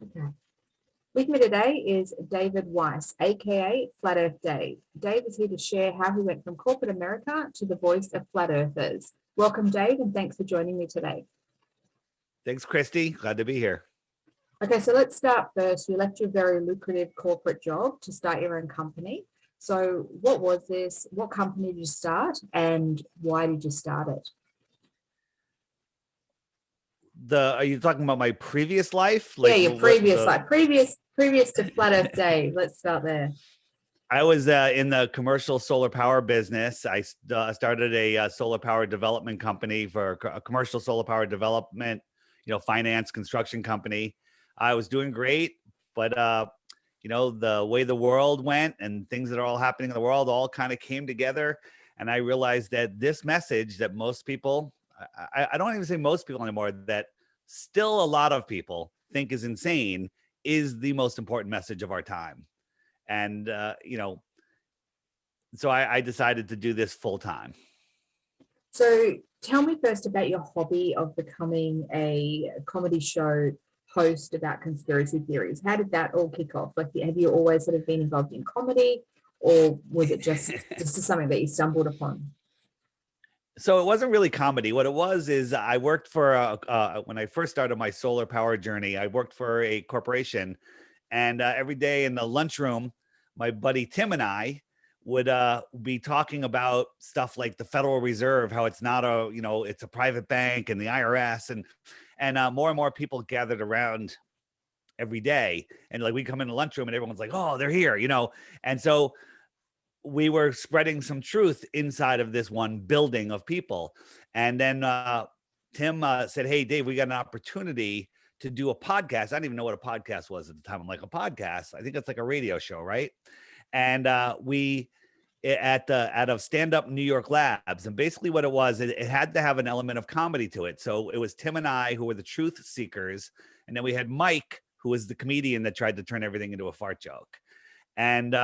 Okay. With me today is David Weiss, aka Flat Earth Dave. Dave is here to share how he went from corporate America to the voice of flat earthers. Welcome, Dave, and thanks for joining me today. Thanks, Christy. Glad to be here. Okay, so let's start first. You left your very lucrative corporate job to start your own company. So, what was this? What company did you start, and why did you start it? Are you talking about my previous life? Yeah, your previous life, previous to Flat Earth Dave. Let's start there. I was in the commercial solar power business. I started a solar power development company for a commercial solar power development, finance construction company. I was doing great, but the way the world went and things that are all happening in the world all kind of came together, and I realized that this message that most people, I don't even say most people anymore, that still a lot of people think is insane, is the most important message of our time. And, so I decided to do this full time. So tell me first about your hobby of becoming a comedy show host about conspiracy theories. How did that all kick off? Like, have you always sort of been involved in comedy, or was it just something that you stumbled upon? So it wasn't really comedy. What it was is I worked for, when I first started my solar power journey, I worked for a corporation, and every day in the lunchroom, my buddy Tim and I would be talking about stuff like the Federal Reserve, how it's not it's a private bank, and the IRS, and more and more people gathered around every day. And like we come in the lunchroom and everyone's like, oh, they're here, And so we were spreading some truth inside of this one building of people. And then Tim said, hey, Dave, we got an opportunity to do a podcast. I didn't even know what a podcast was at the time. I'm like, a podcast? I think it's like a radio show, right? And we out of Stand Up New York Labs. And basically what it was, it had to have an element of comedy to it. So it was Tim and I who were the truth seekers. And then we had Mike, who was the comedian that tried to turn everything into a fart joke. And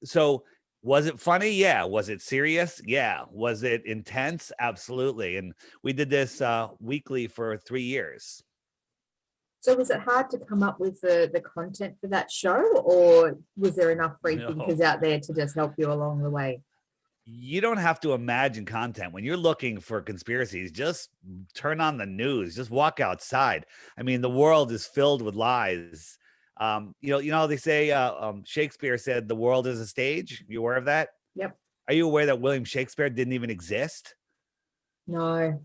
so was it funny? Yeah. Was it serious? Yeah. Was it intense? Absolutely. And we did this weekly for 3 years. So was it hard to come up with the content for that show, or was there enough free thinkers out there to just help you along the way? You don't have to imagine content. When you're looking for conspiracies, just turn on the news, just walk outside. I mean, the world is filled with lies. They say Shakespeare said the world is a stage. You aware of that? Yep. Are you aware that William Shakespeare didn't even exist? No.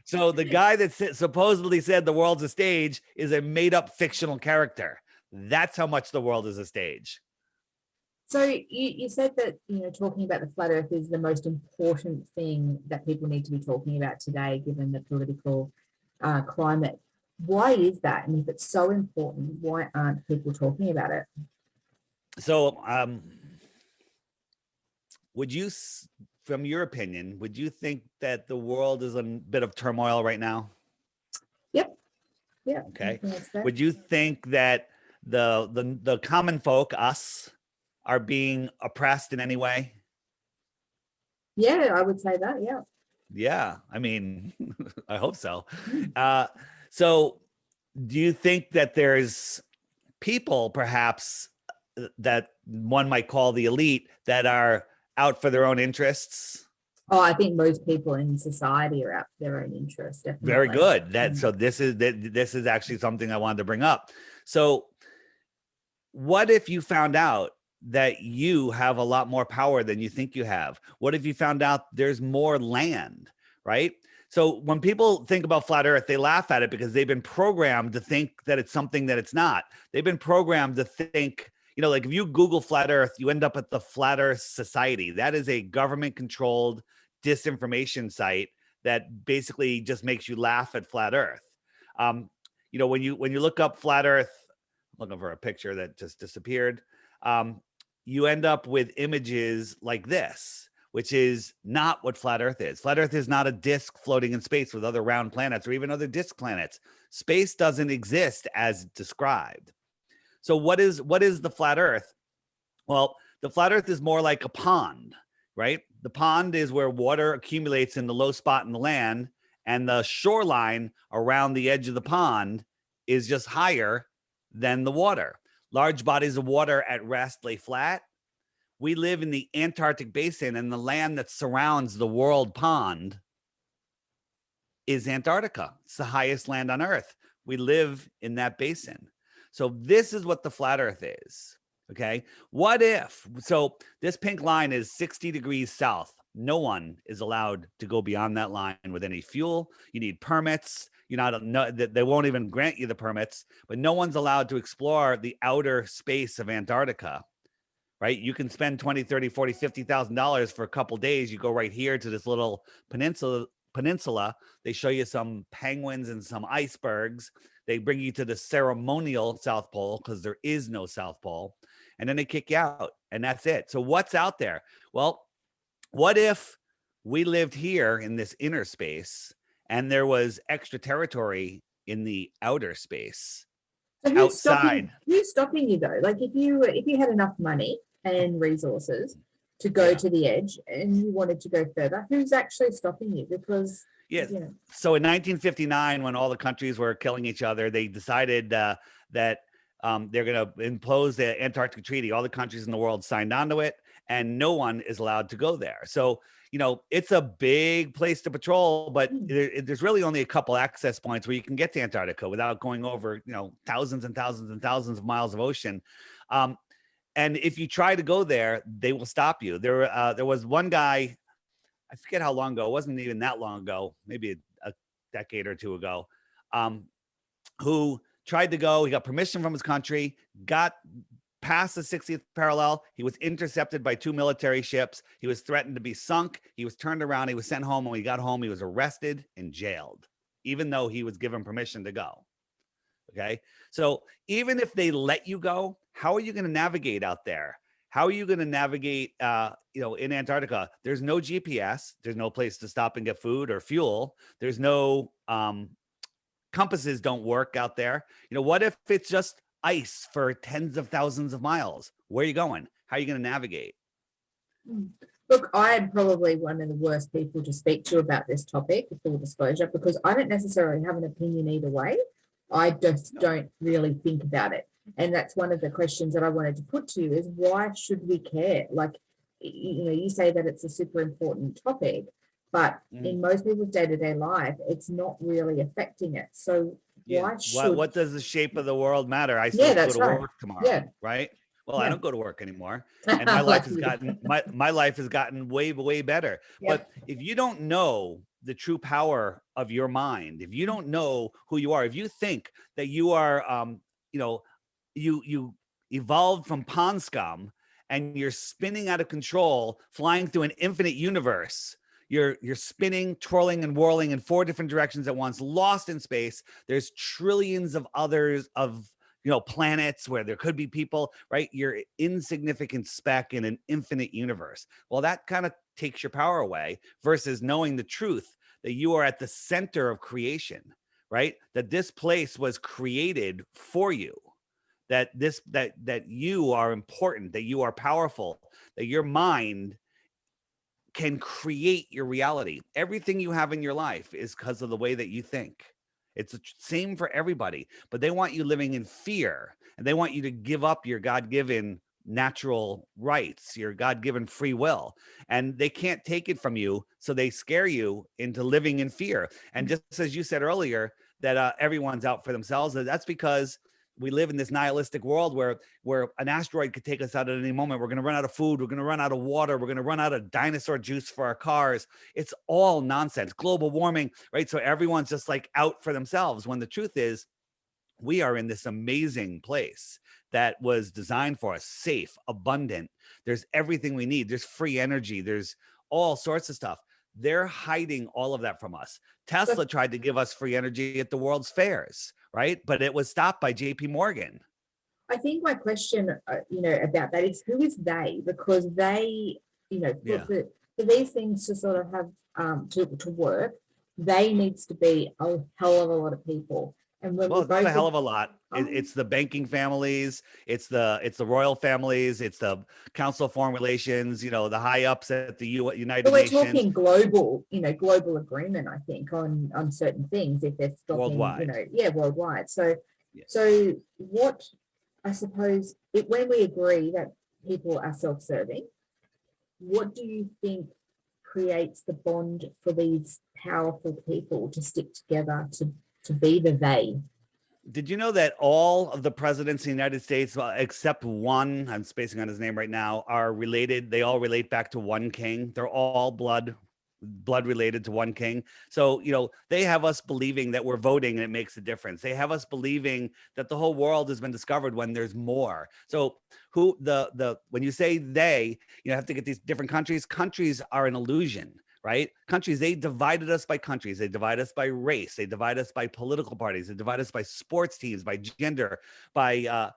So the guy that supposedly said the world's a stage is a made up fictional character. That's how much the world is a stage. So you said that, talking about the flat earth is the most important thing that people need to be talking about today, given the political climate. Why is that? And if it's so important, why aren't people talking about it? So would you, from your opinion, would you think that the world is in a bit of turmoil right now? Yep. Yeah. Okay. Would you think that the common folk, us, are being oppressed in any way? Yeah, I would say that. Yeah. Yeah. I mean, I hope so. So do you think that there's people perhaps that one might call the elite that are out for their own interests? Oh, I think most people in society are out for their own interests. Definitely. Very good. So this is actually something I wanted to bring up. So what if you found out that you have a lot more power than you think you have? What if you found out there's more land, right? So when people think about flat earth, they laugh at it because they've been programmed to think that it's something that it's not. They've been programmed to think, like if you Google flat earth, you end up at the Flat Earth Society. That is a government controlled disinformation site that basically just makes you laugh at flat earth. When you look up flat earth, I'm looking for a picture that just disappeared. You end up with images like this, which is not what flat earth is. Flat earth is not a disk floating in space with other round planets or even other disk planets. Space doesn't exist as described. So what is the flat earth? Well, the flat earth is more like a pond, right? The pond is where water accumulates in the low spot in the land, and the shoreline around the edge of the pond is just higher than the water. Large bodies of water at rest lay flat. We live in the Antarctic basin, and the land that surrounds the world pond is Antarctica. It's the highest land on Earth. We live in that basin. So this is what the flat Earth is. Okay. What if, so this pink line is 60 degrees south. No one is allowed to go beyond that line with any fuel. You need permits. You're not, no, they won't even grant you the permits, but no one's allowed to explore the outer space of Antarctica, right? You can spend 20, 30, 40, $50,000 for a couple of days. You go right here to this little peninsula. They show you some penguins and some icebergs. They bring you to the ceremonial South Pole because there is no South Pole. And then they kick you out, and that's it. So what's out there? Well, what if we lived here in this inner space and there was extra territory in the outer space? So outside. Who's stopping you though? Like if you had enough money and resources to go to the edge and you wanted to go further, who's actually stopping you? Because yeah. So in 1959, when all the countries were killing each other, they decided that they're going to impose the Antarctic Treaty. All the countries in the world signed on to it, and no one is allowed to go there. So, it's a big place to patrol, but there's really only a couple access points where you can get to Antarctica without going over, thousands and thousands and thousands of miles of ocean. And if you try to go there, they will stop you. There was one guy, I forget how long ago, it wasn't even that long ago, maybe a decade or two ago, who tried to go. He got permission from his country, got past the 60th parallel. He was intercepted by 2 military ships. He was threatened to be sunk. He was turned around. He was sent home. When he got home, he was arrested and jailed, even though he was given permission to go. Okay. So even if they let you go, how are you going to navigate out there? How are you going to navigate, in Antarctica? There's no GPS. There's no place to stop and get food or fuel. There's no, compasses don't work out there. What if it's just ice for tens of thousands of miles? Where are you going? How are you going to navigate? Look, I'm probably one of the worst people to speak to about this topic, full disclosure, because I don't necessarily have an opinion either way. I just don't really think about it. And that's one of the questions that I wanted to put to you is why should we care? Like, you say that it's a super important topic, but in most people's day-to-day life, it's not really affecting it. So what does the shape of the world matter? I still go to work tomorrow, right? Well, I don't go to work anymore, and my life has gotten my life has gotten way, way better. But if you don't know the true power of your mind, if you don't know who you are, if you think that you are, you evolved from pond scum and you're spinning out of control, flying through an infinite universe. You're spinning, twirling, and whirling in 4 different directions at once, lost in space. There's trillions of others of planets where there could be people, right? You're insignificant speck in an infinite universe. Well, that kind of takes your power away versus knowing the truth that you are at the center of creation, right? That this place was created for you, that you are important, that you are powerful, that your mind can create your reality. Everything you have in your life is because of the way that you think. It's the same for everybody, but they want you living in fear, and they want you to give up your God-given natural rights, your God-given free will, and they can't take it from you. So they scare you into living in fear. And just as you said earlier, that everyone's out for themselves, that's because we live in this nihilistic world where an asteroid could take us out at any moment. We're going to run out of food. We're going to run out of water. We're going to run out of dinosaur juice for our cars. It's all nonsense. Global warming, right? So everyone's just like out for themselves, when the truth is we are in this amazing place that was designed for us, safe, abundant. There's everything we need. There's free energy. There's all sorts of stuff. They're hiding all of that from us. Tesla tried to give us free energy at the world's fairs, right? But it was stopped by JP Morgan. I think my question, about that is who is they? Because they, for these things to sort of have to work, they needs to be a hell of a lot of people. And when it's not a hell of a lot. It's the banking families, it's the royal families, it's the Council of Foreign Relations, the high ups at the United Nations. We're talking global agreement, I think, on certain things if they're stopping, worldwide. Worldwide. So Yeah. So what, I suppose, when we agree that people are self-serving, what do you think creates the bond for these powerful people to stick together, to be the they? Did you know that all of the presidents in the United States, except one, I'm spacing on his name right now, are related? They all relate back to one king. They're all blood related to one king. So, they have us believing that we're voting and it makes a difference. They have us believing that the whole world has been discovered when there's more. So when you say they, you have to get these different countries. Countries are an illusion, right? Countries, they divided us by countries. They divide us by race. They divide us by political parties. They divide us by sports teams, by gender, by,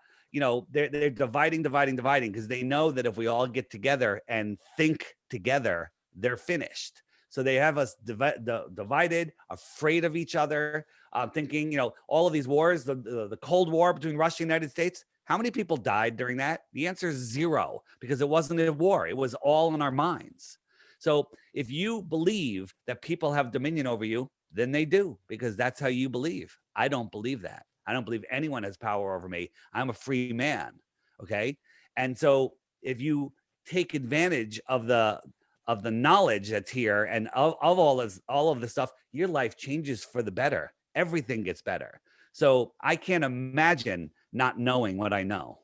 they're dividing because they know that if we all get together and think together, they're finished. So they have us divided, afraid of each other, thinking, all of these wars, the Cold War between Russia and the United States, how many people died during that? The answer is 0, because it wasn't a war. It was all in our minds. So if you believe that people have dominion over you, then they do, because that's how you believe. I don't believe that. I don't believe anyone has power over me. I'm a free man. Okay. And so if you take advantage of the knowledge that's here and of all of this stuff, your life changes for the better. Everything gets better. So I can't imagine not knowing what I know.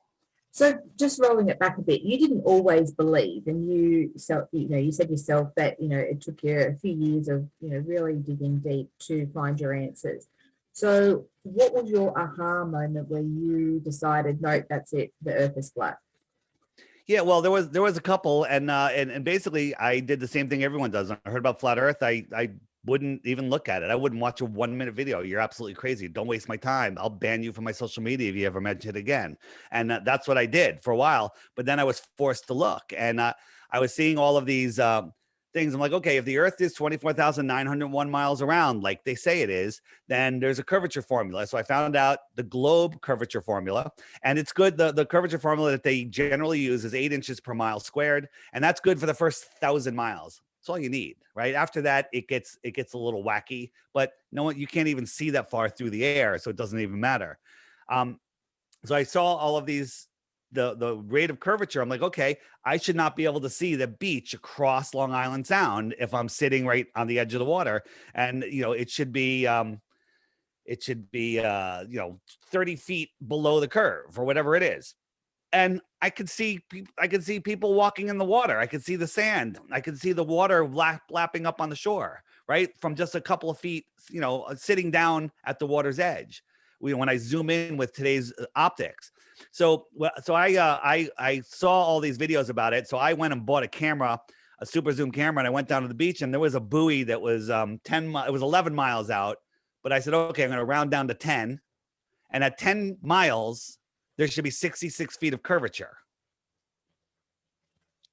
So just rolling it back a bit, you didn't always believe, and you said yourself that, it took you a few years of, really digging deep to find your answers. So what was your aha moment where you decided, nope, that's it, the earth is flat? Yeah, well, there was a couple, and basically I did the same thing everyone does. When I heard about flat earth, I wouldn't even look at it. I wouldn't watch a 1-minute video. You're absolutely crazy. Don't waste my time. I'll ban you from my social media if you ever mention it again. And that's what I did for a while. But then I was forced to look, and I was seeing all of these things. I'm like, okay, if the earth is 24,901 miles around, like they say it is, then there's a curvature formula. So I found out the globe curvature formula, and it's good. The curvature formula that they generally use is 8 inches per mile squared. And that's good for the first 1,000 miles. That's all you need, right? After that, it gets a little wacky, but you can't even see that far through the air, so it doesn't even matter. So I saw all of these, the rate of curvature. I'm like, okay, I should not be able to see the beach across Long Island Sound if I'm sitting right on the edge of the water, and it should be 30 feet below the curve or whatever it is. And I could see people walking in the water. I could see the sand. I could see the water lapping up on the shore, right? From just a couple of feet, sitting down at the water's edge. When I zoom in with today's optics. So I saw all these videos about it. So I went and bought a super zoom camera, and I went down to the beach, and there was a buoy that was it was 11 miles out. But I said, okay, I'm going to round down to 10. And at 10 miles, there should be 66 feet of curvature.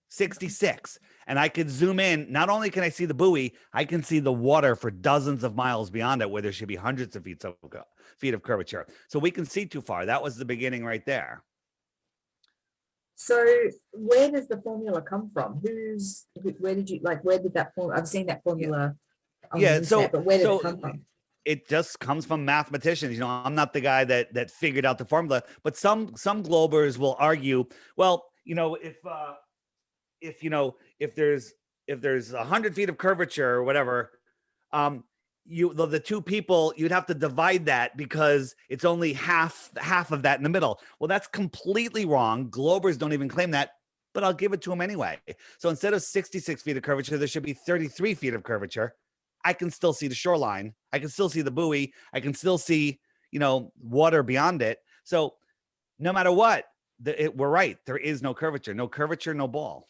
66. And I could zoom in. Not only can I see the buoy, I can see the water for dozens of miles beyond it, where there should be hundreds of feet of curvature. So we can see too far. That was the beginning right there. So where does the formula come from? Where did that formula? I've seen that formula on the internet, but where did it come from? It just comes from mathematicians. I'm not the guy that figured out the formula, but some globers will argue, well, if there's 100 feet of curvature or whatever, the two people, you'd have to divide that because it's only half of that in the middle. Well, that's completely wrong. Globers don't even claim that, but I'll give it to them anyway. So instead of 66 feet of curvature, there should be 33 feet of curvature. I can still see the shoreline. I can still see the buoy. I can still see, water beyond it. So no matter what, we're right. There is no curvature, no ball.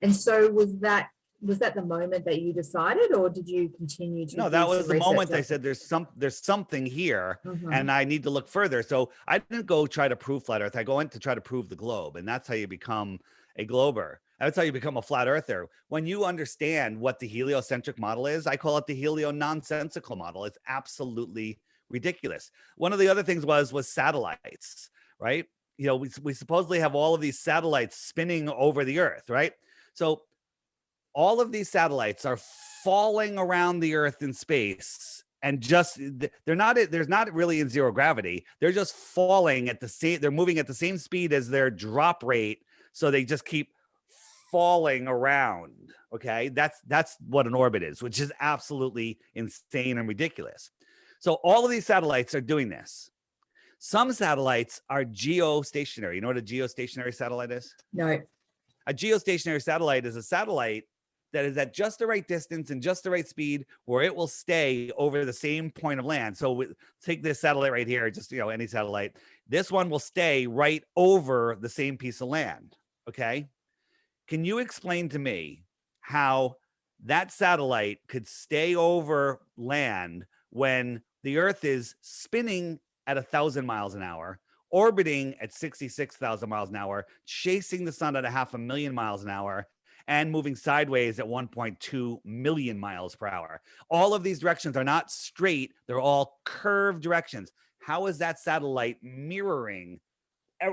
And so was that the moment that you decided, or did you continue to? No, that was the moment I said there's something here, and I need to look further. So I didn't go try to prove flat Earth. I go in to try to prove the globe, and that's how you become a glober. That's how you become a flat earther. When you understand what the heliocentric model is, I call it the helio-nonsensical model. It's absolutely ridiculous. One of the other things was satellites, right? We supposedly have all of these satellites spinning over the earth, right? So all of these satellites are falling around the earth in space and just they're not really in zero gravity. They're just falling at the same, they're moving at the same speed as their drop rate, so they just keep falling around. Okay, that's what an orbit is, which is absolutely insane and ridiculous. So all of these satellites are doing this. Some satellites are geostationary. You know what a geostationary satellite is? No. A geostationary satellite is a satellite that is at just the right distance and just the right speed where it will stay over the same point of land. So take this satellite right here, just, any satellite. This one will stay right over the same piece of land. Okay. Can you explain to me how that satellite could stay over land when the Earth is spinning at 1,000 miles an hour, orbiting at 66,000 miles an hour, chasing the sun at 500,000 miles an hour, and moving sideways at 1.2 million miles per hour? All of these directions are not straight. They're all curved directions. How is that satellite mirroring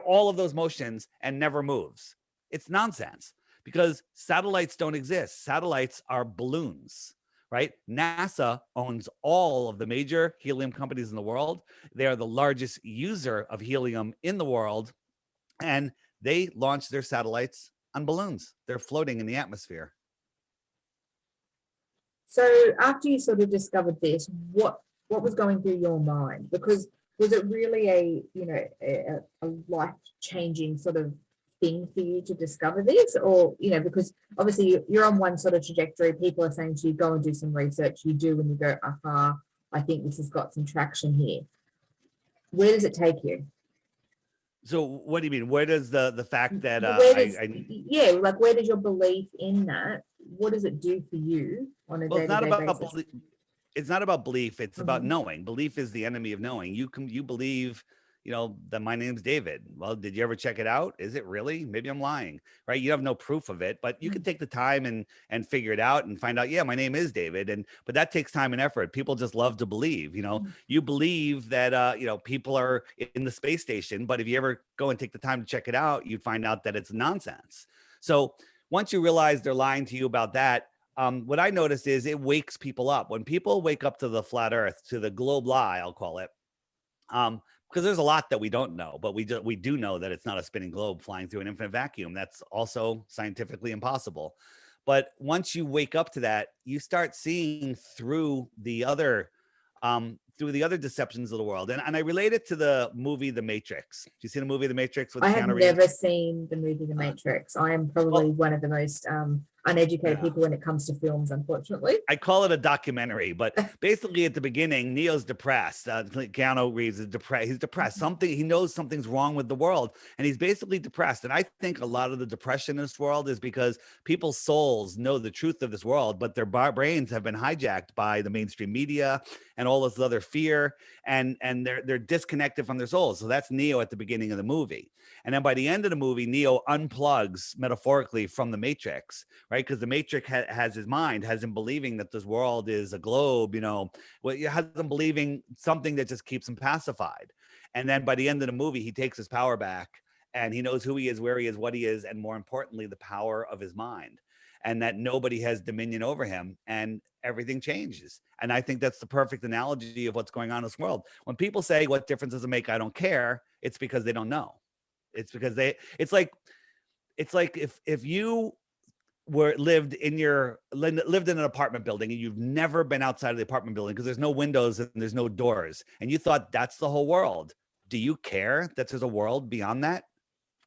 all of those motions and never moves? It's nonsense, because satellites don't exist. Satellites are balloons, right? NASA owns all of the major helium companies in the world. They are the largest user of helium in the world, and they launch their satellites on balloons. They're floating in the atmosphere. So after you sort of discovered this, what was going through your mind? Because was it really a life-changing sort of thing for you to discover this? Or, because obviously you're on one sort of trajectory, people are saying to you, go and do some research, you do, and you go, I think this has got some traction here. Where does it take you? So what do you mean? Where does the fact that where does your belief in that, what does it do for you on a day-to-day basis? It's not about belief. It's about knowing. Belief is the enemy of knowing. You believe, that my name's David. Well, did you ever check it out? Is it really? Maybe I'm lying, right? You have no proof of it, but you can take the time and figure it out and find out, yeah, my name is David. But that takes time and effort. People just love to believe, you believe that, people are in the space station, but if you ever go and take the time to check it out, you'd find out that it's nonsense. So once you realize they're lying to you about that, what I noticed is it wakes people up. When people wake up to the flat earth, to the globe lie, I'll call it, because there's a lot that we don't know, but we do know that it's not a spinning globe flying through an infinite vacuum. That's also scientifically impossible. But once you wake up to that, you start seeing through the other deceptions of the world. And I relate it to the movie The Matrix. Do you see the movie The Matrix? I have never seen the movie The Matrix. I am probably one of the most uneducated people when it comes to films, unfortunately. I call it a documentary, but basically at the beginning, Neo's depressed. Keanu Reeves is depressed. He's depressed. He knows something's wrong with the world, and he's basically depressed. And I think a lot of the depression in this world is because people's souls know the truth of this world, but their brains have been hijacked by the mainstream media and all this other fear, and they're disconnected from their souls. So that's Neo at the beginning of the movie. And then by the end of the movie, Neo unplugs metaphorically from the Matrix, right? Because the Matrix has him believing that this world is a globe, has him believing something that just keeps him pacified. And then by the end of the movie, he takes his power back, and he knows who he is, where he is, what he is, and more importantly, the power of his mind, and that nobody has dominion over him, and everything changes. And I think that's the perfect analogy of what's going on in this world. When people say, what difference does it make? I don't care. It's because they don't know. It's because it's like if you lived in an apartment building and you've never been outside of the apartment building because there's no windows and there's no doors, and you thought that's the whole world. Do you care that there's a world beyond that?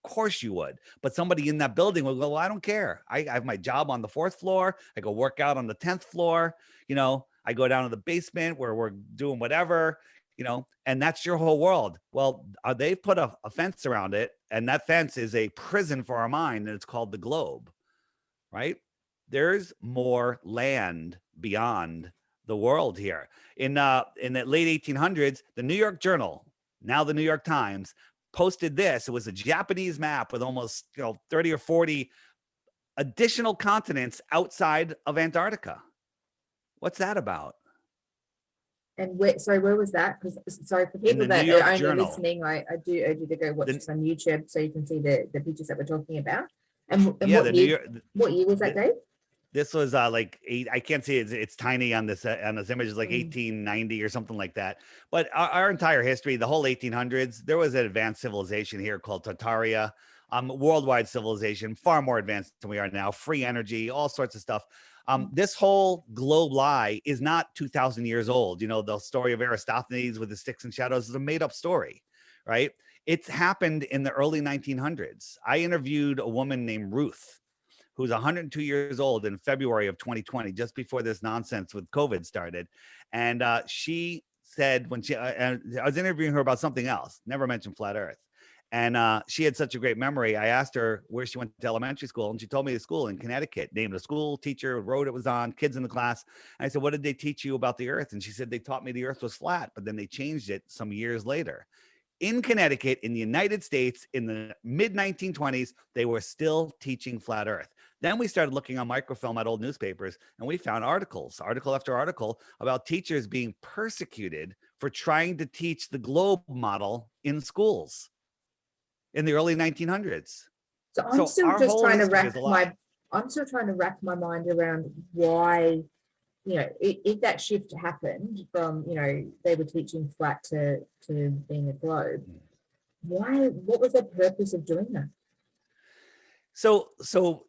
Of course you would. But somebody in that building will go, well, I don't care. I have my job on the 4th floor. I go work out on the 10th floor. I go down to the basement where we're doing whatever, and that's your whole world. Well, they've put a fence around it, and that fence is a prison for our mind, and it's called the globe, right? There's more land beyond the world here. In the late 1800s, the New York Journal, now the New York Times, posted this. It was a Japanese map with almost 30 or 40 additional continents outside of Antarctica. What's that about? And where was that? Because sorry, for people that are only listening, I do urge you to go watch this on YouTube so you can see the pictures that we're talking about. And what year was that, Dave? This was I can't see it. It's tiny on this image. It's like 1890 or something like that. But our entire history, the whole 1800s, there was an advanced civilization here called Tartaria, worldwide civilization, far more advanced than we are now. Free energy, all sorts of stuff. This whole globe lie is not 2,000 years old. You know, the story of Aristophanes with the sticks and shadows is a made up story, right? It's happened in the early 1900s. I interviewed a woman named Ruth, who's 102 years old in February of 2020, just before this nonsense with COVID started. And she said when I was interviewing her about something else, never mentioned flat earth. And she had such a great memory. I asked her where she went to elementary school, and she told me the school in Connecticut, named a school, teacher, road it was on, kids in the class. And I said, what did they teach you about the earth? And she said, they taught me the earth was flat, but then they changed it some years later. In Connecticut, in the United States, in the mid 1920s, they were still teaching flat earth. Then we started looking on microfilm at old newspapers, and we found article after article about teachers being persecuted for trying to teach the globe model in schools in the early 1900s. So I'm still our just whole trying to history is a lie. I'm still trying to wrap my mind around why, you know, if that shift happened from, you know, they were teaching flat to being a globe, what was the purpose of doing that? So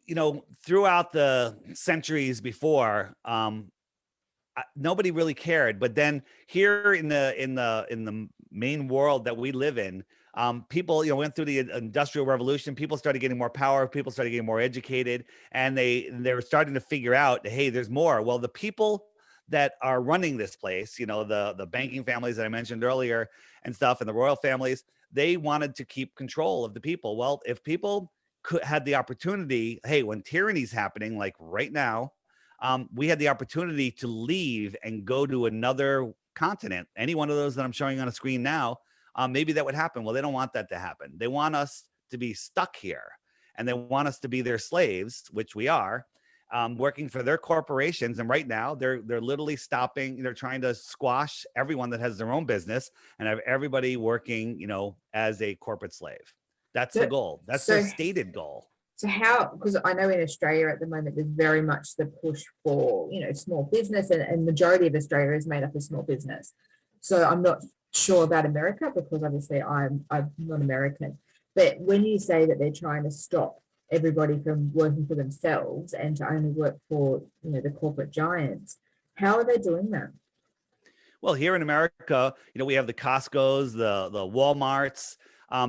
you know, throughout the centuries before, nobody really cared. But then here in the main world that we live in, people, you know, went through the Industrial Revolution. People started getting more power. People started getting more educated, and they were starting to figure out, hey, there's more. Well, the people that are running this place, you know, the banking families that I mentioned earlier and stuff, and the royal families, they wanted to keep control of the people. Well, if people had the opportunity, hey, when tyranny's happening, like right now, we had the opportunity to leave and go to another continent, any one of those that I'm showing on a screen now, maybe that would happen. Well, they don't want that to happen. They want us to be stuck here, and they want us to be their slaves, which we are, working for their corporations. And right now they're literally stopping. They're trying to squash everyone that has their own business and have everybody working, you know, as a corporate slave. That's the goal. That's their stated goal. So how, because I know in Australia at the moment, there's very much the push for, you know, small business, and majority of Australia is made up of small business. So I'm not sure about America, because obviously I'm not American. But when you say that they're trying to stop everybody from working for themselves and to only work for, you know, the corporate giants, how are they doing that? Well, here in America, you know, we have the Costco's, the Walmarts.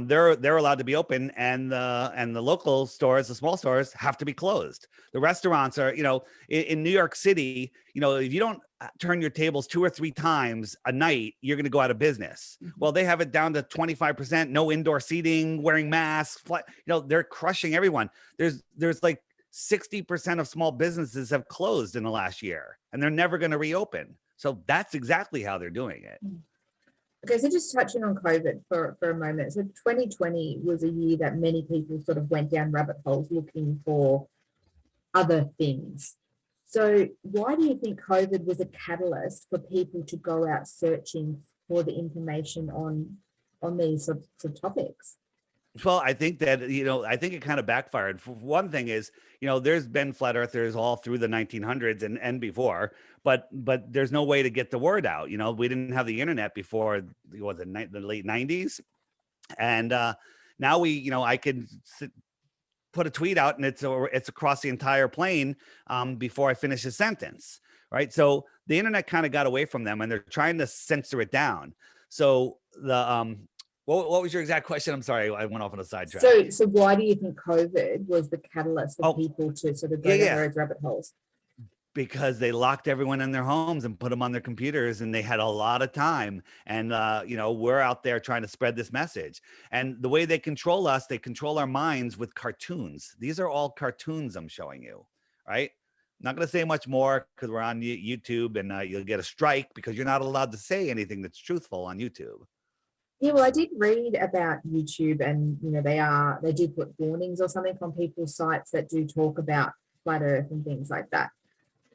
They're allowed to be open, and the local stores, the small stores, have to be closed. The restaurants are, you know, in New York City, you know, if you don't turn your tables 2 or 3 times a night, you're going to go out of business. Well, they have it down to 25%, no indoor seating, wearing masks. You know, they're crushing everyone. There's like 60% of small businesses have closed in the last year, and they're never going to reopen. So that's exactly how they're doing it. Okay, so just touching on COVID for a moment. So 2020 was a year that many people sort of went down rabbit holes looking for other things. So why do you think COVID was a catalyst for people to go out searching for the information on these sorts of topics? Well, I think that, you know, I think it kind of backfired. For one thing is, you know, there's been flat earthers all through the 1900s and before, but there's no way to get the word out. You know, we didn't have the internet before, what was it, the late 90s. And now we, you know, I can put a tweet out and it's across the entire plane before I finish a sentence, right? So the internet kind of got away from them, and they're trying to censor it down. So the what was your exact question? I'm sorry, I went off on a sidetrack. So why do you think COVID was the catalyst for people to sort of go down those rabbit holes? Because they locked everyone in their homes and put them on their computers, and they had a lot of time. And, you know, we're out there trying to spread this message. And the way they control us, they control our minds with cartoons. These are all cartoons I'm showing you, right? I'm not going to say much more because we're on YouTube, and you'll get a strike because you're not allowed to say anything that's truthful on YouTube. Yeah, well, I did read about YouTube, and, you know, they do put warnings or something on people's sites that do talk about flat earth and things like that.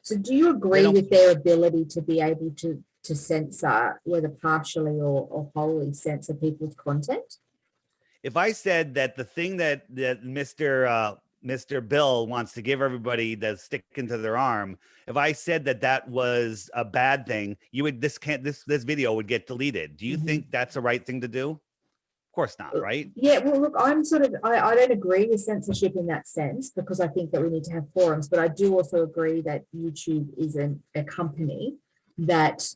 So do you agree with their ability to be able to censor, whether partially or wholly censor people's content? If I said that the thing that Mr. Mr. Bill wants to give everybody the stick into their arm. If I said that that was a bad thing, you would this video would get deleted. Do you think that's the right thing to do? Of course not, right? Yeah, well, look, I'm sort of, I don't agree with censorship in that sense, because I think that we need to have forums, but I do also agree that YouTube isn't a company that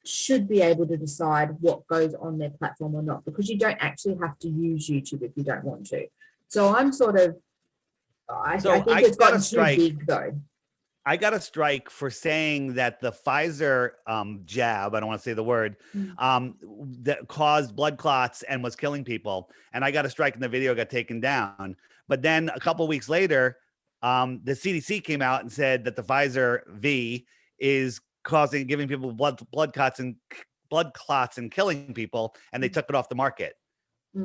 should be able to decide what goes on their platform or not, because you don't actually have to use YouTube if you don't want to. So I'm sort of, I think it's gotten too big though. I got a strike for saying that the Pfizer jab, I don't want to say the word, that caused blood clots and was killing people. And I got a strike and the video got taken down. But then a couple of weeks later, the CDC came out and said that the Pfizer V is giving people blood clots and killing people, and they took it off the market.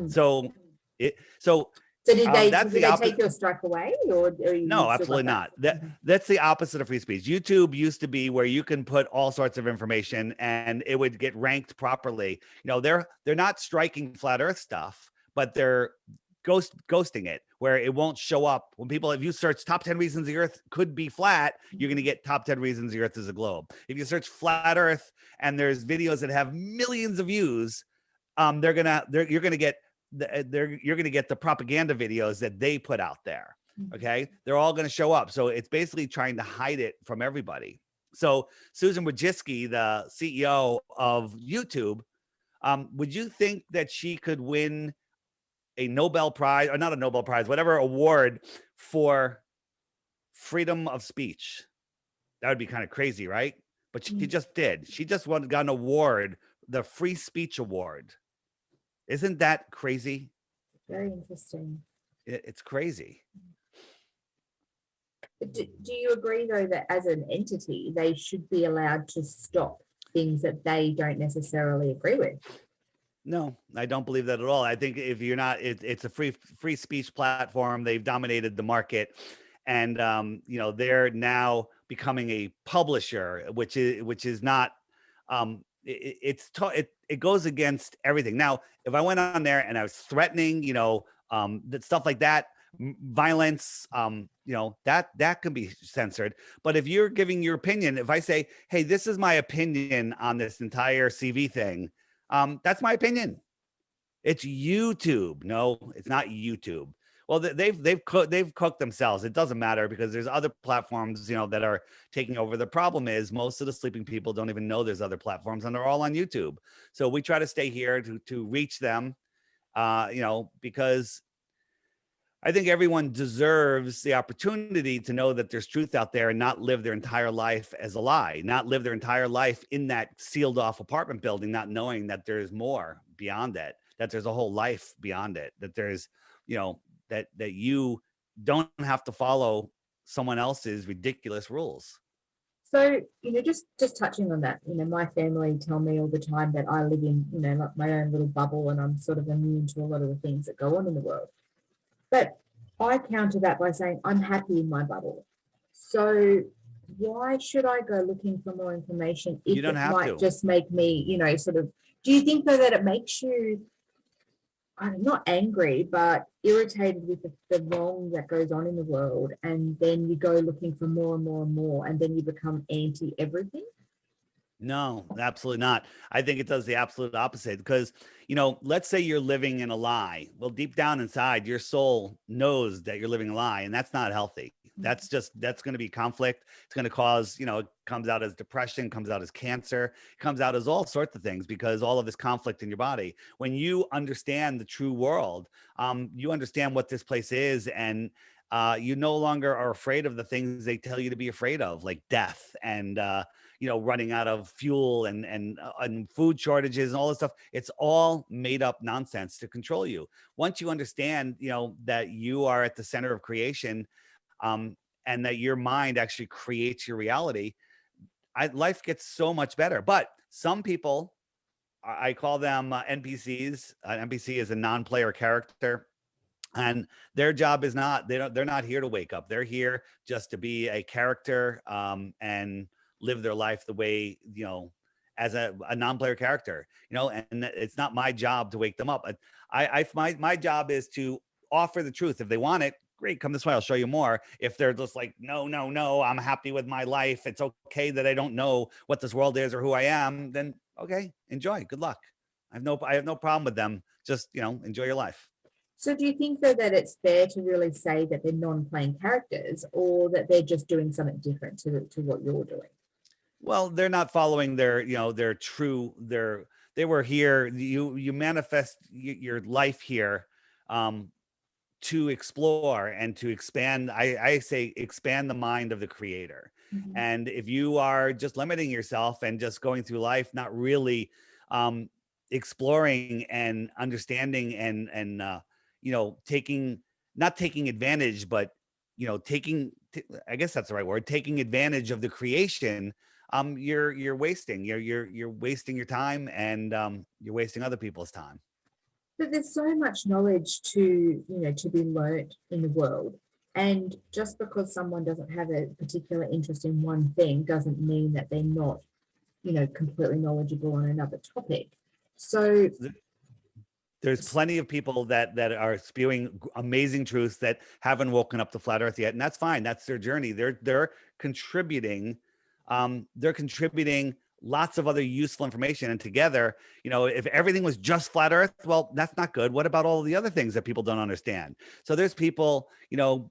So did they take your strike away, or no? Absolutely not. That's the opposite of free speech. YouTube used to be where you can put all sorts of information and it would get ranked properly. You know, they're not striking flat Earth stuff, but they're ghosting it, where it won't show up when people. If you search top 10 reasons the Earth could be flat, you're going to get top 10 reasons the Earth is a globe. If you search flat Earth and there's videos that have millions of views, you're going to get the propaganda videos that they put out there. Okay. They're all going to show up. So it's basically trying to hide it from everybody. So Susan Wojcicki, the CEO of YouTube, would you think that she could win a Nobel Prize, or not a Nobel Prize, whatever award for freedom of speech? That would be kind of crazy, right? But she just did. She just got an award, the Free Speech Award. Isn't that crazy? Very interesting. It's crazy. Do you agree, though, that as an entity, they should be allowed to stop things that they don't necessarily agree with? No, I don't believe that at all. I think if you're not, it's a free speech platform. They've dominated the market, and they're now becoming a publisher, which is not. It goes against everything. Now, if I went on there and I was threatening, that stuff like that, violence, that can be censored. But if you're giving your opinion, if I say, hey, this is my opinion on this entire CV thing, that's my opinion. It's YouTube. No, it's not YouTube. Well, they've cooked themselves. It doesn't matter, because there's other platforms, that are taking over. The problem is most of the sleeping people don't even know there's other platforms, and they're all on YouTube. So we try to stay here to reach them, because I think everyone deserves the opportunity to know that there's truth out there and not live their entire life as a lie, not live their entire life in that sealed off apartment building, not knowing that there's more beyond it, that there's a whole life beyond it, that there's, that you don't have to follow someone else's ridiculous rules. So, just touching on that, my family tell me all the time that I live in, like my own little bubble, and I'm sort of immune to a lot of the things that go on in the world. But I counter that by saying I'm happy in my bubble. So why should I go looking for more information if it might just make me, do you think, though, that it makes you, I'm not angry, but irritated with the wrong that goes on in the world, and then you go looking for more and more and more, and then you become anti everything? No, absolutely not. I think it does the absolute opposite, because, let's say you're living in a lie. Well, deep down inside, your soul knows that you're living a lie, and that's not healthy. That's going to be conflict. It's going to cause, it comes out as depression, comes out as cancer, comes out as all sorts of things, because all of this conflict in your body. When you understand the true world, you understand what this place is, and you no longer are afraid of the things they tell you to be afraid of, like death and, running out of fuel and food shortages and all this stuff. It's all made up nonsense to control you. Once you understand, that you are at the center of creation, and that your mind actually creates your reality, life gets so much better. But some people, I call them NPCs. An NPC is a non-player character. And their job is they're not here to wake up. They're here just to be a character, and live their life the way, as a non-player character, and it's not my job to wake them up. My job is to offer the truth. If they want it, great, come this way, I'll show you more. If they're just like, no, no, no, I'm happy with my life, it's okay that I don't know what this world is or who I am, then okay, enjoy, good luck. I have no problem with them. Just, enjoy your life. So do you think though that it's fair to really say that they're non-playing characters, or that they're just doing something different to what you're doing? Well, they're not following their true, they were here. You manifest your life here, um, to explore and to expand. I say expand the mind of the creator. Mhm. And if you are just limiting yourself and just going through life, not really exploring and understanding and taking, not taking advantage, but I guess that's the right word, taking advantage of the creation, you're wasting, you're wasting your time, and you're wasting other people's time. But there's so much knowledge to be learnt in the world. And just because someone doesn't have a particular interest in one thing doesn't mean that they're not, completely knowledgeable on another topic. So There's plenty of people that are spewing amazing truths that haven't woken up to flat earth yet, and that's fine. That's their journey. They're contributing, lots of other useful information. And together, if everything was just flat earth, well, that's not good. What about all the other things that people don't understand? So there's people,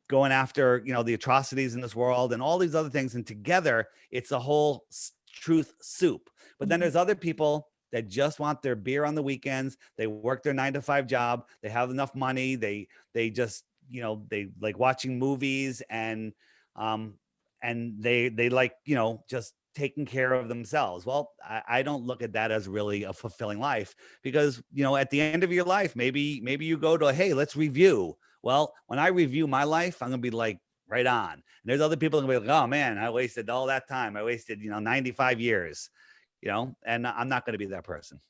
going after, the atrocities in this world and all these other things, and together it's a whole truth soup. But then there's other people that just want their beer on the weekends. They work their 9-to-5 job. They have enough money. They just, they like watching movies, and they like, just taking care of themselves. Well, I don't look at that as really a fulfilling life, because, at the end of your life, maybe you go to, hey, let's review. Well, when I review my life, I'm going to be like, right on. And there's other people going to be like, oh man, I wasted all that time. I wasted, 95 years. And I'm not going to be that person.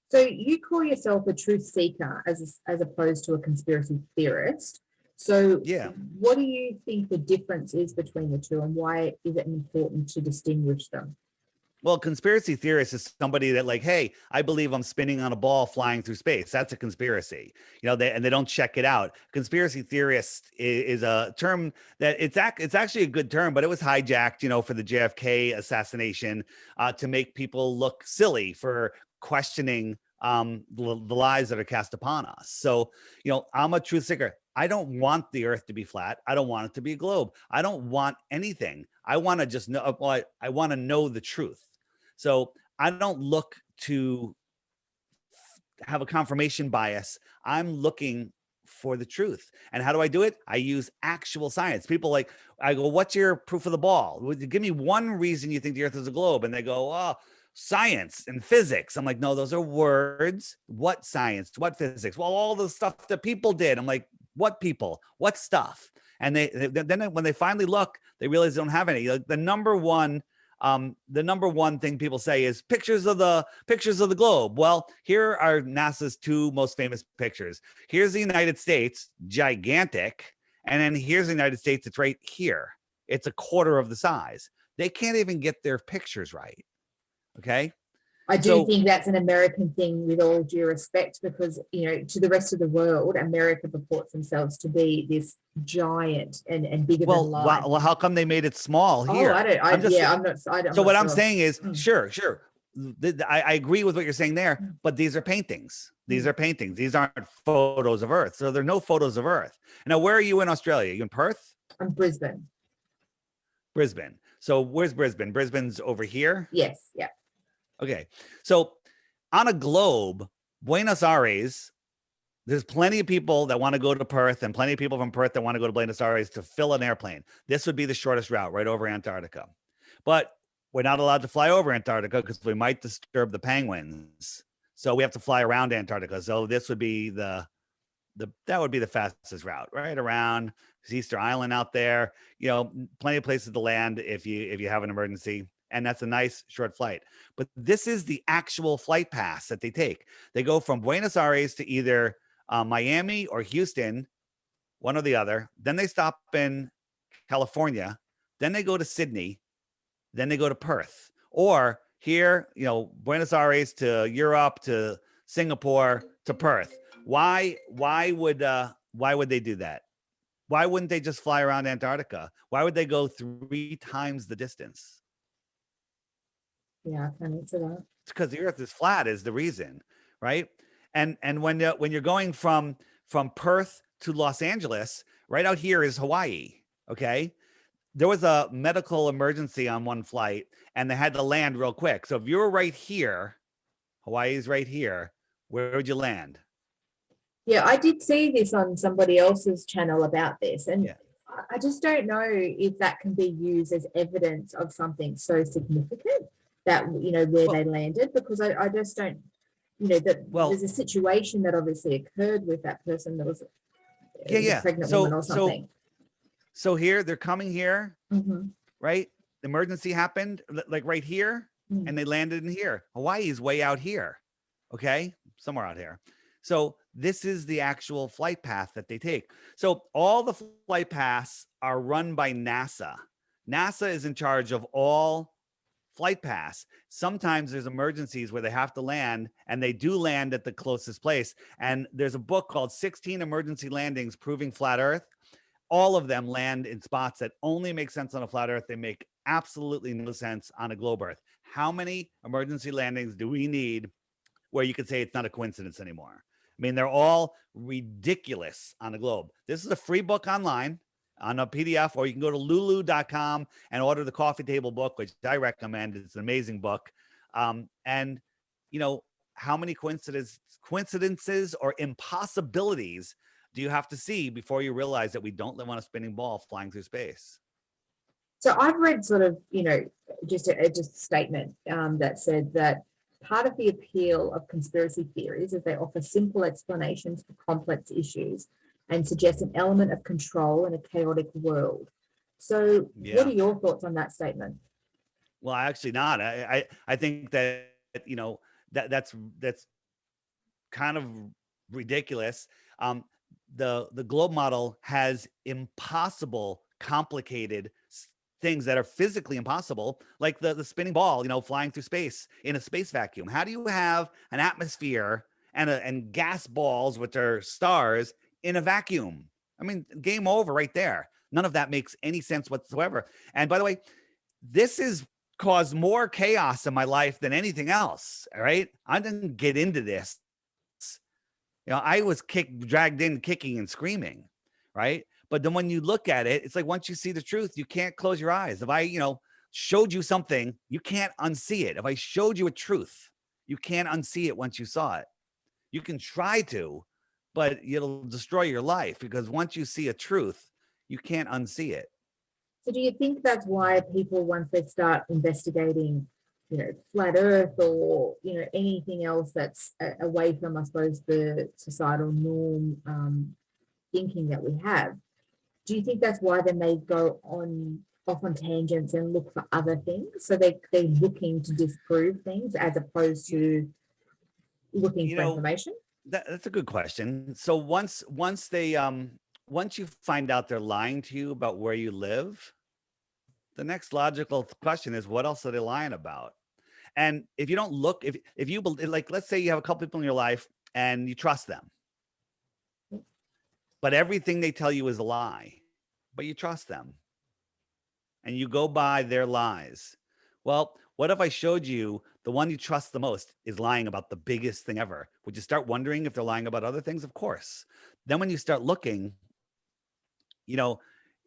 So you call yourself a truth seeker as opposed to a conspiracy theorist. So Yeah. what do you think the difference is between the two, and why is it important to distinguish them? Well, conspiracy theorist is somebody that like, hey, I believe I'm spinning on a ball flying through space. That's a conspiracy, and they don't check it out. Conspiracy theorist is a term that it's actually a good term, but it was hijacked, for the JFK assassination, to make people look silly for questioning the lies that are cast upon us. So, I'm a truth seeker. I don't want the earth to be flat. I don't want it to be a globe. I don't want anything. I want to just know, I want to know the truth. So I don't look to have a confirmation bias. I'm looking for the truth. And how do I do it? I use actual science. People I go, what's your proof of the ball? Give me one reason you think the earth is a globe. And they go, oh, science and physics. I'm like, no, those are words. What science? What physics? Well, all the stuff that people did. I'm like, what people? What stuff? And then when they finally look, they realize they don't have any. Like the number one thing people say is pictures of the globe. Well, here are NASA's two most famous pictures. Here's the United States, gigantic, and then here's the United States. It's right here. It's a quarter of the size. They can't even get their pictures right. Okay. I do think that's an American thing, with all due respect, because, to the rest of the world, America purports themselves to be this giant and bigger than life. Well, how come they made it small here? I'm not. So what I'm saying is, sure. I agree with what you're saying there, but these are paintings. These are paintings. These aren't photos of Earth. So there are no photos of Earth. Now, where are you in Australia? You in Perth? I'm Brisbane. Brisbane. So where's Brisbane? Brisbane's over here? Yes. Yeah. Okay. So on a globe, Buenos Aires, there's plenty of people that want to go to Perth, and plenty of people from Perth that want to go to Buenos Aires to fill an airplane. This would be the shortest route, right over Antarctica. But we're not allowed to fly over Antarctica because we might disturb the penguins. So we have to fly around Antarctica. So this would be that would be the fastest route, right around Easter Island out there. Plenty of places to land if you have an emergency. And that's a nice short flight. But this is the actual flight path that they take. They go from Buenos Aires to either Miami or Houston, one or the other. Then they stop in California. Then they go to Sydney. Then they go to Perth. Or here, Buenos Aires to Europe, to Singapore, to Perth. Why would they do that? Why wouldn't they just fly around Antarctica? Why would they go 3 times the distance? Yeah, I can answer that. It's because the Earth is flat is the reason, right? And when you're going from Perth to Los Angeles, right out here is Hawaii. Okay, there was a medical emergency on one flight, and they had to land real quick. So if you were right here, Hawaii's right here. Where would you land? Yeah, I did see this on somebody else's channel about this, and Yeah. I just don't know if that can be used as evidence of something so significant that, where they landed, because I just don't, that there's a situation that obviously occurred with that person that was a pregnant woman or something. So here, they're coming here, Mm-hmm. right? The emergency happened like right here, and they landed in here. Hawaii is way out here, okay? Somewhere out here. So this is the actual flight path that they take. So all the flight paths are run by NASA. NASA is in charge of all flight paths. Sometimes there's emergencies where they have to land, and they do land at the closest place. And there's a book called 16 Emergency Landings Proving Flat Earth. All of them land in spots that only make sense on a flat Earth. They make absolutely no sense on a globe Earth. How many emergency landings do we need where you could say it's not a coincidence anymore? I mean, they're all ridiculous on the globe. This is a free book online on a PDF, or you can go to lulu.com and order the coffee table book, which I recommend. It's an amazing book. And how many coincidences or impossibilities do you have to see before you realize that we don't live on a spinning ball flying through space? So I've read sort of, just a statement that said that part of the appeal of conspiracy theories is they offer simple explanations for complex issues and suggest an element of control in a chaotic world. So what are your thoughts on that statement? Well, actually not. I think that, that's kind of ridiculous. The globe model has impossible, complicated things that are physically impossible, like the spinning ball, flying through space in a space vacuum. How do you have an atmosphere and gas balls, which are stars, in a vacuum? I mean, game over right there. None of that makes any sense whatsoever. And by the way, this has caused more chaos in my life than anything else. All right, I didn't get into this. I was dragged in kicking and screaming, right? But then when you look at it, it's like once you see the truth, you can't close your eyes. If I, showed you something, you can't unsee it. If I showed you a truth, you can't unsee it once you saw it. You can try to, but it'll destroy your life, because once you see a truth, you can't unsee it. So do you think that's why people, once they start investigating, flat Earth or, anything else that's away from, I suppose, the societal norm thinking that we have, do you think that's why then they go off on tangents and look for other things? So they're looking to disprove things as opposed to looking for information? That's a good question. So once you find out they're lying to you about where you live, the next logical question is, what else are they lying about? And if you don't look, if you, like, let's say you have a couple people in your life and you trust them, but everything they tell you is a lie, but you trust them and you go by their lies. Well, what if I showed you the one you trust the most is lying about the biggest thing ever? Would you start wondering if they're lying about other things? Of course. Then when you start looking,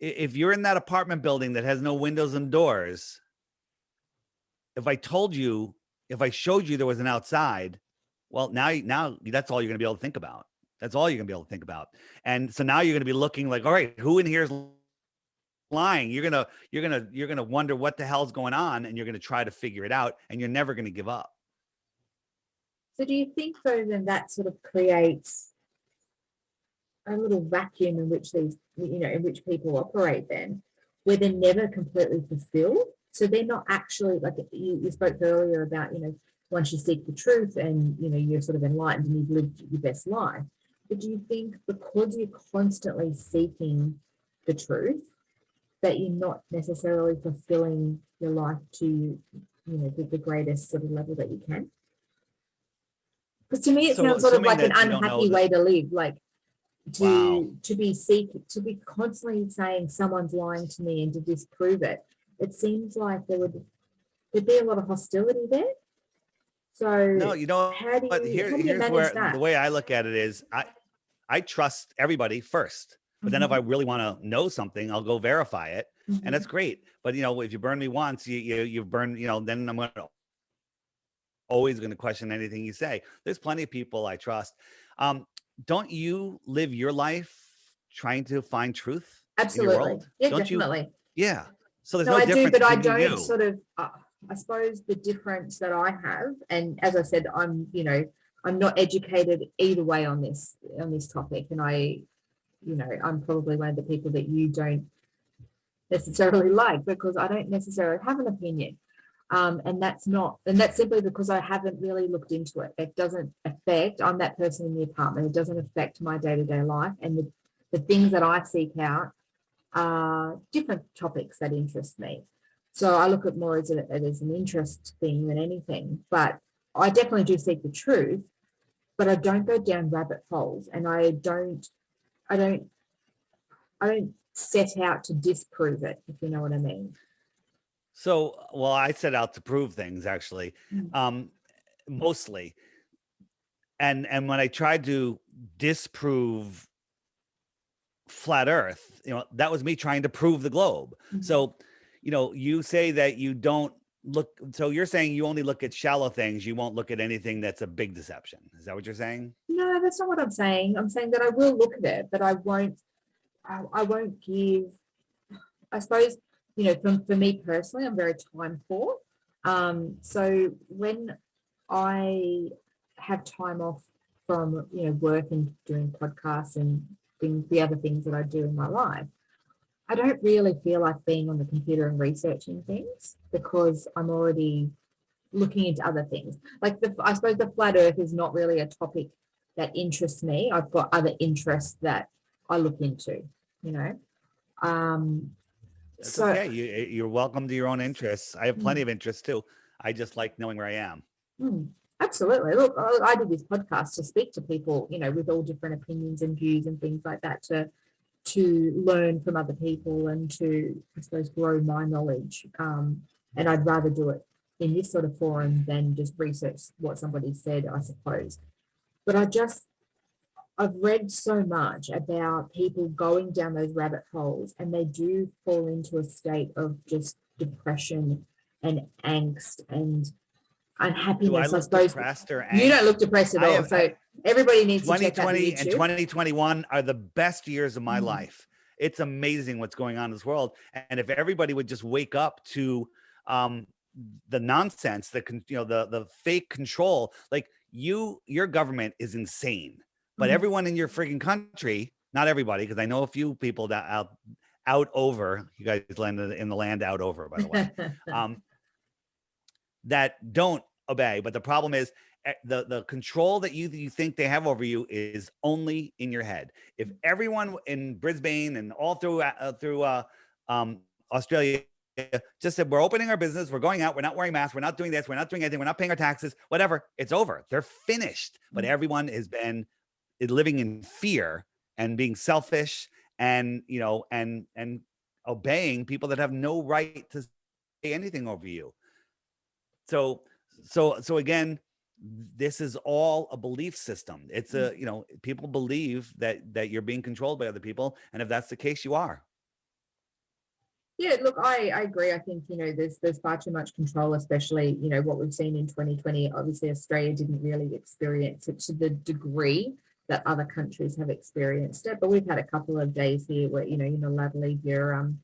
if you're in that apartment building that has no windows and doors, if I showed you there was an outside, well, now that's all you're going to be able to think about. That's all you're going to be able to think about. And so now you're going to be looking like, all right, who in here is lying? You're going to wonder what the hell's going on, and you're going to try to figure it out, and you're never going to give up. So do you think, though, then that sort of creates a little vacuum in which in which people operate then, where they're never completely fulfilled? So they're not actually, like you spoke earlier about, once you seek the truth and, you're sort of enlightened and you've lived your best life. But do you think because you're constantly seeking the truth, that you're not necessarily fulfilling your life to, the greatest sort of level that you can? Because to me, it sounds sort of like an unhappy way to live. Like, Wow. To be constantly saying someone's lying to me and to disprove it. It seems like there'd be a lot of hostility there. So No, you know how do what? you how do you Here's manage where the that? way I look at it is I trust everybody first. But then if I Mhm, really want to know something, I'll go verify it. And that's mhm. great. But you know, if you burn me once, you burn, you know, then I'm always going to question anything you say. There's plenty of people I trust. Um, don't you live your life trying to find truth in your Absolutely. world? Yeah, Don't you? definitely. Yeah. So there's No, no I do, difference but I between don't you. sort of, I suppose the difference that I have, and as I said, I'm not educated either way on this topic. And I'm probably one of the people that you don't necessarily like because I don't necessarily have an opinion. And that's simply because I haven't really looked into it. It doesn't affect, I'm that person in the apartment. It doesn't affect my day-to-day life. And the things that I seek out different topics that interest me. So I look at more as an interest thing than anything. But I definitely do seek the truth, but I don't go down rabbit holes, and I don't, I don't set out to disprove it, if you know what I mean. So, well, I set out to prove things actually, Mm. um, mostly. And when I tried to disprove flat earth, you know, that was me trying to prove the globe. Mhm. So, you know, you say that you don't look, so you're saying you only look at shallow things, you won't look at anything that's a big deception. Is that what you're saying? No, that's not what I'm saying. I'm saying that I will look at it, but I won't. I won't give. I suppose for me personally, I'm very time poor. So when I have time off from work and doing podcasts and the other things that I do in my life, I don't really feel like being on the computer and researching things because I'm already looking into other things. Like I suppose the flat Earth is not really a topic that interests me. I've got other interests that I look into. You know, um, That's so okay. You're welcome to your own interests. I have plenty mm, of interests too. I just like knowing where I am. mm, absolutely. Look, I did this podcast to speak to people, with all different opinions and views and things like that to learn from other people and to, I suppose, grow my knowledge. And I'd rather do it in this sort of forum than just research what somebody said, I suppose. But I've read so much about people going down those rabbit holes, and they do fall into a state of just depression and angst and Do I unhappiness. I look suppose depressed or you don't angst? look depressed at I all. have So everybody needs to check out the 2020 and YouTube. 2021 are the best years of my Mm, life. It's amazing what's going on in this world. And if everybody would just wake up to um, the nonsense, the fake control, like your government is insane. But mhm. everyone in your freaking country, not everybody, because I know a few people that out over, you guys landed in the land out over, by the way. Um, that don't obey. But the problem is the control that you think they have over you is only in your head. If everyone in Brisbane and all through Australia just said we're opening our business, we're going out, we're not wearing masks, we're not doing this, we're not doing anything, we're not paying our taxes, whatever, it's over. They're finished. But everyone has been living in fear and being selfish and and obeying people that have no right to say anything over you. So so again, this is all a belief system. It's people believe that you're being controlled by other people, and if that's the case, you are. Yeah, look, I agree. I think, there's far too much control, especially, what we've seen in 2020. Obviously, Australia didn't really experience it to the degree that other countries have experienced it. But we've had a couple of days here where, you're not allowed to leave you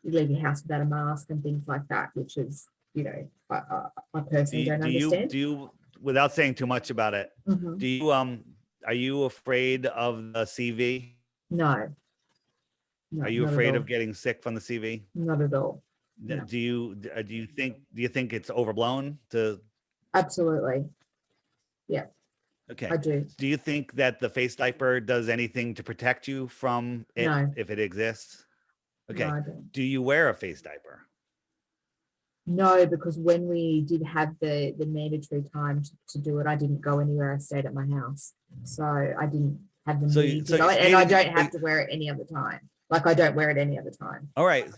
leave your house without a mask and things like that, which is, I Do personally you don't do you understand. do you without saying too much about it? Mhm. Do you are you afraid of the CV? No, Are no, you not at afraid of all. getting sick from the CV? Not at all. No, Do you think it's overblown to absolutely. Yeah, okay. I do. Do you think that the face diaper does anything to protect you from it No, if it exists? no, Okay. I don't. Do you wear a face diaper? No, because when we did have the mandatory time to do it, I didn't go anywhere. I stayed at my house. So I didn't have the So need to you know it, and I stayed don't in, have to wear it any other time. Like I don't wear it any other time. all right,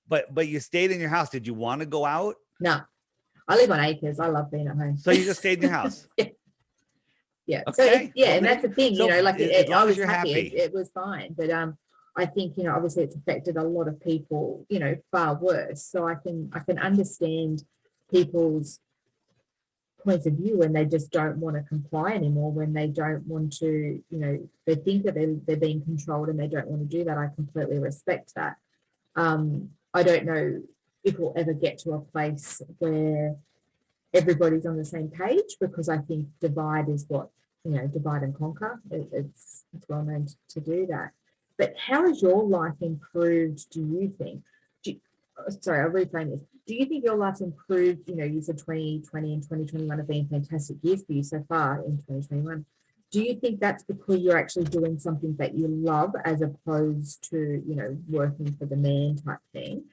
but you stayed in your house. Did you want to go out? No, I live on acres. I love being at home. So you just stayed in your house. Yeah. So Okay. Well, and that's the thing, so like as I long as was you're happy. happy. It was fine, but I think obviously it's affected a lot of people, far worse. So I can understand people's points of view when they just don't want to comply anymore, when they don't want to, they think that they're being controlled and they don't want to do that. I completely respect that. I don't know if we'll ever get to a place where everybody's on the same page, because I think divide is what, divide and conquer. It's well known to do that. But how has your life improved, do you think? Sorry, I'll reframe this. Do you think your life's improved? You said 2020 and 2021 have been fantastic years for you so far in 2021. Do you think that's because you're actually doing something that you love as opposed to, working for the man type thing?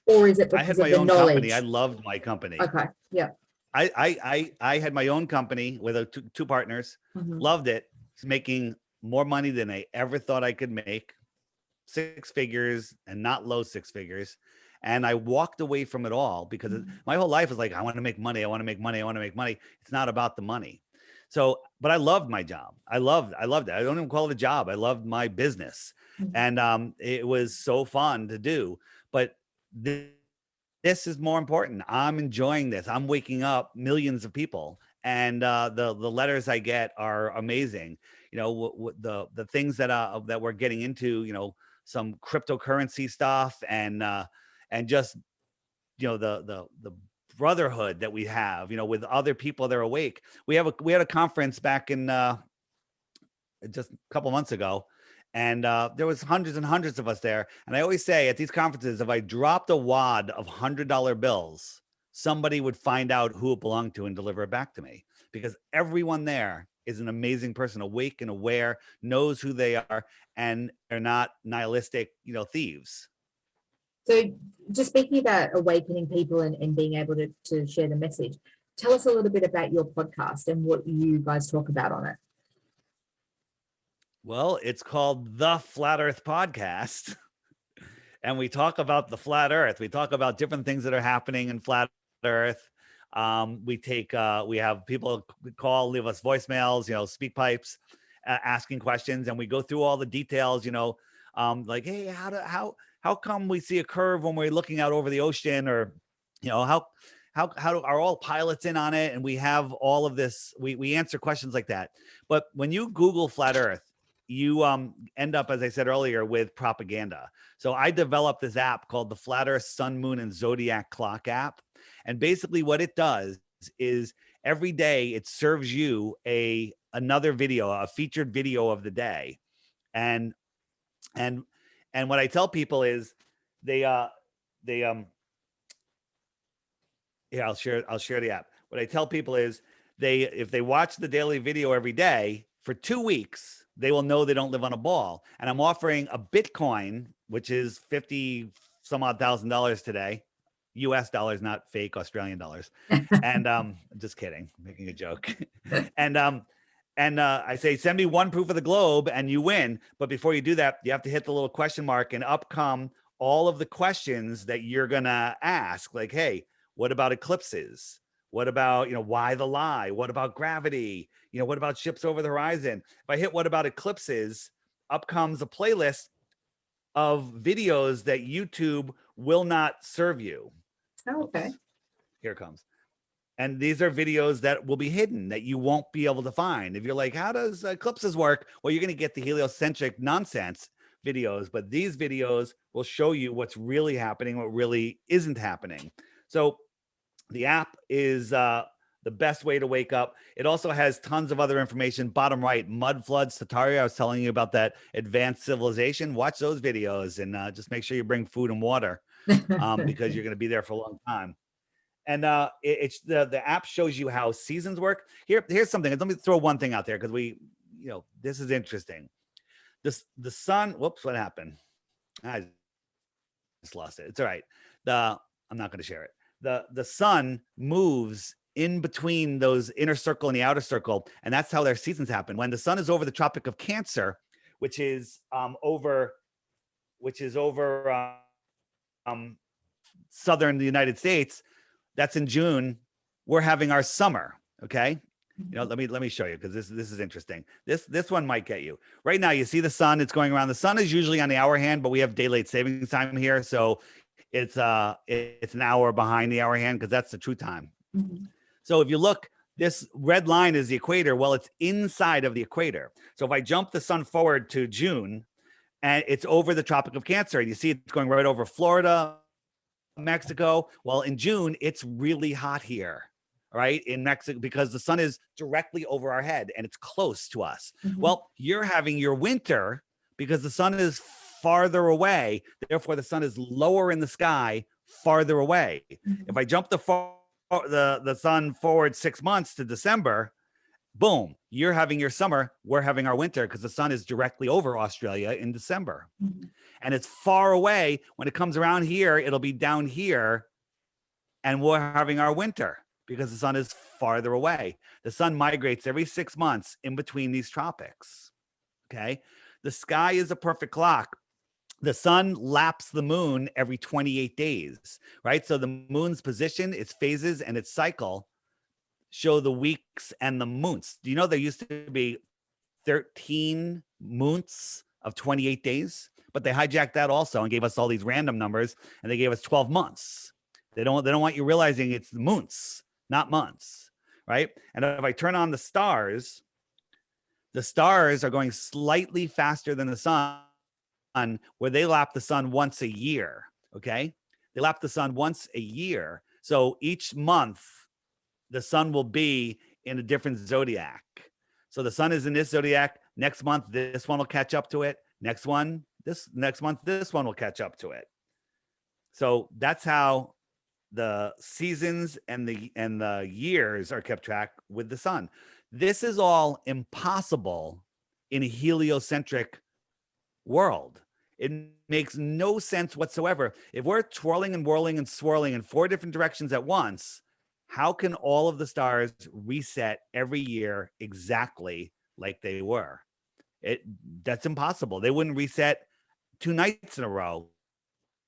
Or is it I had because of my the own knowledge? company. I loved my company. Okay. Yeah. I had my own company with two partners. Mhm. Loved it. Was making more money than I ever thought I could make. 6 figures, and not low 6 figures. And I walked away from it all because my whole life was like, I want to make money. I want to make money. I want to make money. It's not about the money. So, but I loved my job. I loved it. I don't even call it a job. I loved my business. Mhm. And it was so fun to do. But this is more important. I'm enjoying this. I'm waking up millions of people, and the letters I get are amazing. The things that we're getting into. Some cryptocurrency stuff, and just the brotherhood that we have. With other people that are awake. We had a conference back in just a couple months ago. And there was hundreds and hundreds of us there. And I always say at these conferences, if I dropped a wad of $100 bills, somebody would find out who it belonged to and deliver it back to me, because everyone there is an amazing person, awake and aware, knows who they are, and they're not nihilistic, thieves. So just speaking about awakening people and being able to share the message, tell us a little bit about your podcast and what you guys talk about on it. Well, it's called The Flat Earth Podcast. And we talk about the flat earth. We talk about different things that are happening in flat earth. We have people call, leave us voicemails, speak pipes, asking questions. And we go through all the details, like, hey, how come we see a curve when we're looking out over the ocean? Or, how are all pilots in on it? And we have all of this, we answer questions like that. But when you Google flat earth, you end up, as I said earlier, with propaganda. So I developed this app called the Flat Earth, Sun, Moon, and Zodiac Clock app. And basically what it does is every day it serves you another video, a featured video of the day. And what I tell people is yeah, I'll share the app. What I tell people is if they watch the daily video every day for 2 weeks, they will know they don't live on a ball. And I'm offering a Bitcoin, which is 50 some odd $1,000 today, US dollars, not fake Australian dollars. And just kidding, making a joke. And I say, send me one proof of the globe and you win. But before you do that, you have to hit the little question mark, and up come all of the questions that you're going to ask. Like, hey, what about eclipses? What about, why the lie? What about gravity? What about ships over the horizon? If I hit what about eclipses, up comes a playlist of videos that YouTube will not serve you. Oh, okay. Oops. Here it comes. And these are videos that will be hidden, that you won't be able to find. If you're like, how does eclipses work? Well, you're going to get the heliocentric nonsense videos, but these videos will show you what's really happening, what really isn't happening. So the app is the best way to wake up. It also has tons of other information. Bottom right, mud floods, Tataria. I was telling you about that advanced civilization. Watch those videos and just make sure you bring food and water because you're going to be there for a long time. And it's the app shows you how seasons work. Here's something. Let me throw one thing out there because this is interesting. The sun. Whoops, what happened? I just lost it. It's all right. I'm not going to share it. The sun moves in between those inner circle and the outer circle. And that's how their seasons happen. When the sun is over the Tropic of Cancer, which is over southern the United States, that's in June, we're having our summer. Okay. You know, let me show you, because this is interesting. This one might get you. Right now, you see the sun, it's going around. The sun is usually on the hour hand, but we have daylight savings time here. So it's an hour behind the hour hand, because that's the true time. Mhm. So if you look, this red line is the equator. Well, it's inside of the equator. So if I jump the sun forward to June, and it's over the Tropic of Cancer, and you see it's going right over Florida, Mexico. Well, in June, it's really hot here, right? In Mexico, because the sun is directly over our head and it's close to us. Mhm. Well, you're having your winter because the sun is farther away. Therefore, the sun is lower in the sky, farther away. Mhm. If I jump the sun forward 6 months to December, boom, you're having your summer, we're having our winter, because the sun is directly over Australia in December. Mhm. And it's far away. When it comes around here, it'll be down here, and we're having our winter because the sun is farther away. The sun migrates every 6 months in between these tropics. Okay. The sky is a perfect clock. The sun laps the moon every 28 days, right? So the moon's position, its phases, and its cycle show the weeks and the months. Do you know there used to be 13 months of 28 days? But they hijacked that also and gave us all these random numbers, and they gave us 12 months. They don't want you realizing it's months, not months, right? And if I turn on the stars are going slightly faster than the sun, where they lap the sun once a year, okay? They lap the sun once a year. So each month, the sun will be in a different zodiac. So the sun is in this zodiac. Next month, this one will catch up to it. Next month, this one will catch up to it. So that's how the seasons and the years are kept track with the sun. This is all impossible in a heliocentric world. It makes no sense whatsoever. If we're twirling and whirling and swirling in 4 different directions at once, how can all of the stars reset every year exactly like they were? That's impossible. They wouldn't reset 2 nights in a row,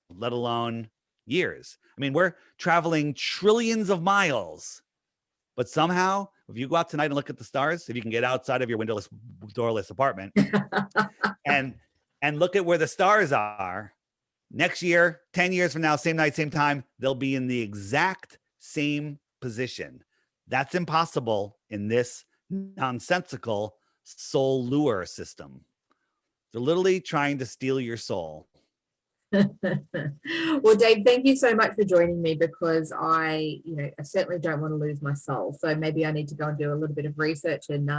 let alone years. I mean, we're traveling trillions of miles, but somehow, if you go out tonight and look at the stars, if you can get outside of your windowless, doorless apartment and look at where the stars are, next year, 10 years from now, same night, same time, they'll be in the exact same position. That's impossible in this nonsensical soul lure system. They're literally trying to steal your soul. Well, Dave, thank you so much for joining me, because I certainly don't want to lose my soul. So maybe I need to go and do a little bit of research, and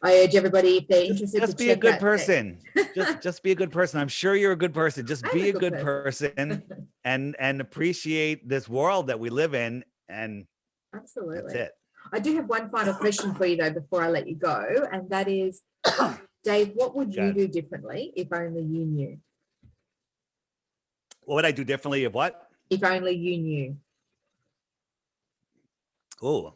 I urge everybody, if they're interested, just to be a check good out person. just be a good person. I'm sure you're a good person. Just I'm be a a good person and appreciate this world that we live in. And Absolutely. that's it. I do have one final question for you, though, before I let you go, and that is, Dave, what would you do differently if only you knew? What would I do differently of what? If only you knew. Oh,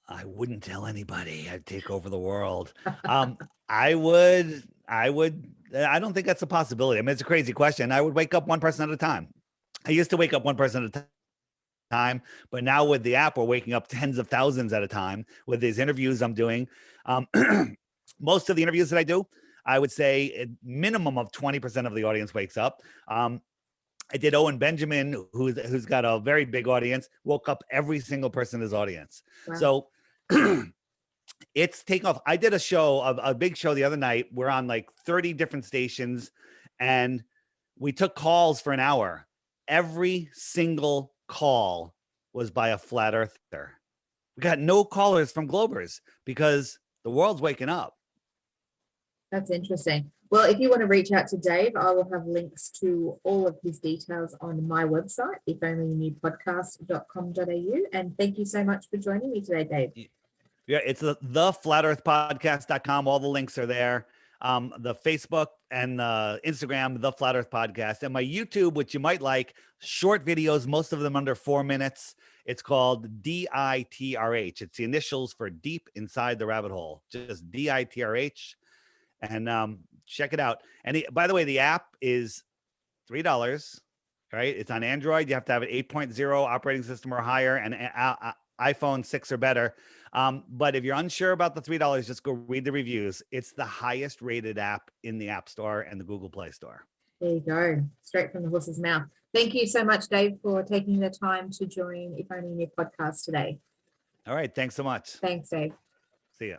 I wouldn't tell anybody. I'd take over the world. I don't think that's a possibility. I mean, it's a crazy question. I would wake up one person at a time. I used to wake up one person at a time, but now with the app, we're waking up tens of thousands at a time with these interviews I'm doing. Most of the interviews that I do, I would say a minimum of 20% of the audience wakes up. I did Owen Benjamin, who's got a very big audience, woke up every single person in his audience. Wow. So it's taking off. I did a big show the other night. We're on like 30 different stations, and we took calls for an hour. Every single call was by a flat earther. We got no callers from Globers because the world's waking up. That's interesting. Well, if you want to reach out to Dave, I will have links to all of his details on my website, ifonlyyouKnewpodcast.com.au. And thank you so much for joining me today, Dave. Yeah, it's the flatearthpodcast.com. All the links are there. The Facebook and the Instagram, The Flat Earth Podcast, and my YouTube, which you might like, short videos, most of them under 4 minutes. It's called DITRH. It's the initials for Deep Inside the Rabbit Hole. Just DITRH. And check it out. And by the way, the app is $3. Right? It's on Android. You have to have an 8.0 operating system or higher, and iPhone 6 or better. But if you're unsure about the $3, just go read the reviews. It's the highest rated app in the App Store and the Google Play Store. There you go, straight from the horse's mouth. Thank you so much, Dave, for taking the time to join If Only in Your podcast today. All right. Thanks so much. Thanks, Dave. See ya.